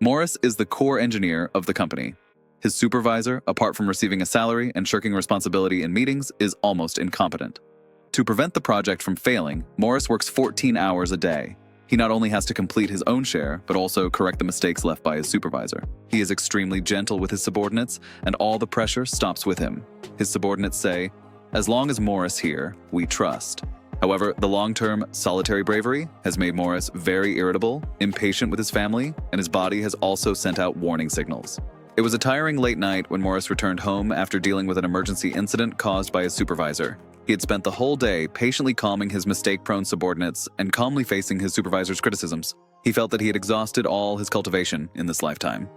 Morris is the core engineer of the company. His supervisor, apart from receiving a salary and shirking responsibility in meetings, is almost incompetent. To prevent the project from failing, Morris works 14 hours a day. He not only has to complete his own share, but also correct the mistakes left by his supervisor. He is extremely gentle with his subordinates, and all the pressure stops with him. His subordinates say, "As long as Morris here, we trust." However, the long-term solitary bravery has made Morris very irritable, impatient with his family, and his body has also sent out warning signals. It was a tiring late night when Morris returned home after dealing with an emergency incident caused by his supervisor. He had spent the whole day patiently calming his mistake-prone subordinates and calmly facing his supervisor's criticisms. He felt that he had exhausted all his cultivation in this lifetime.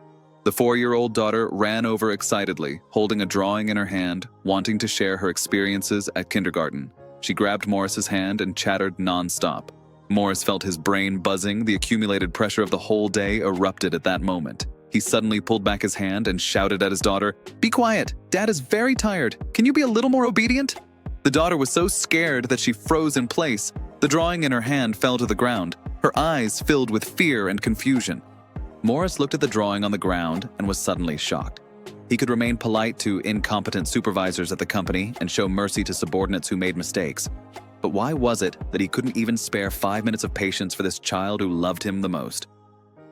The 4-year-old daughter ran over excitedly, holding a drawing in her hand, wanting to share her experiences at kindergarten. She grabbed Morris's hand and chattered non-stop. Morris felt his brain buzzing. The accumulated pressure of the whole day erupted at that moment. He suddenly pulled back his hand and shouted at his daughter, "Be quiet! Dad is very tired. Can you be a little more obedient?" The daughter was so scared that she froze in place. The drawing in her hand fell to the ground, her eyes filled with fear and confusion. Morris looked at the drawing on the ground and was suddenly shocked. He could remain polite to incompetent supervisors at the company and show mercy to subordinates who made mistakes. But why was it that he couldn't even spare 5 minutes of patience for this child who loved him the most?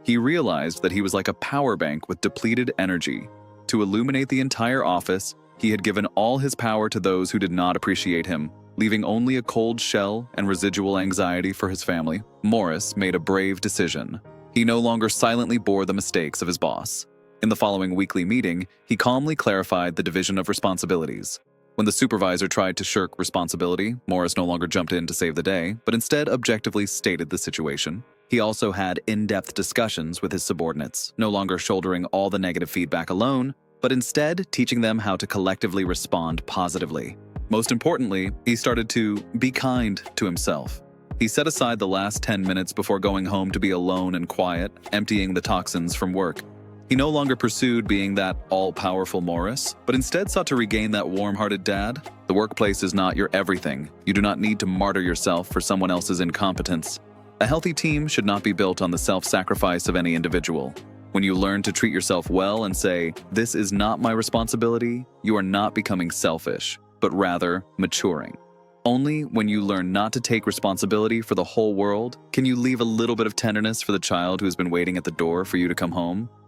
He realized that he was like a power bank with depleted energy. To illuminate the entire office, he had given all his power to those who did not appreciate him, leaving only a cold shell and residual anxiety for his family. Morris made a brave decision. He no longer silently bore the mistakes of his boss. In the following weekly meeting, he calmly clarified the division of responsibilities. When the supervisor tried to shirk responsibility, Morris no longer jumped in to save the day, but instead objectively stated the situation. He also had in-depth discussions with his subordinates, no longer shouldering all the negative feedback alone, but instead teaching them how to collectively respond positively. Most importantly, he started to be kind to himself. He set aside the last 10 minutes before going home to be alone and quiet, emptying the toxins from work. He no longer pursued being that all-powerful Morris, but instead sought to regain that warm-hearted dad. The workplace is not your everything. You do not need to martyr yourself for someone else's incompetence. A healthy team should not be built on the self-sacrifice of any individual. When you learn to treat yourself well and say, "This is not my responsibility," you are not becoming selfish, but rather maturing. Only when you learn not to take responsibility for the whole world can you leave a little bit of tenderness for the child who has been waiting at the door for you to come home.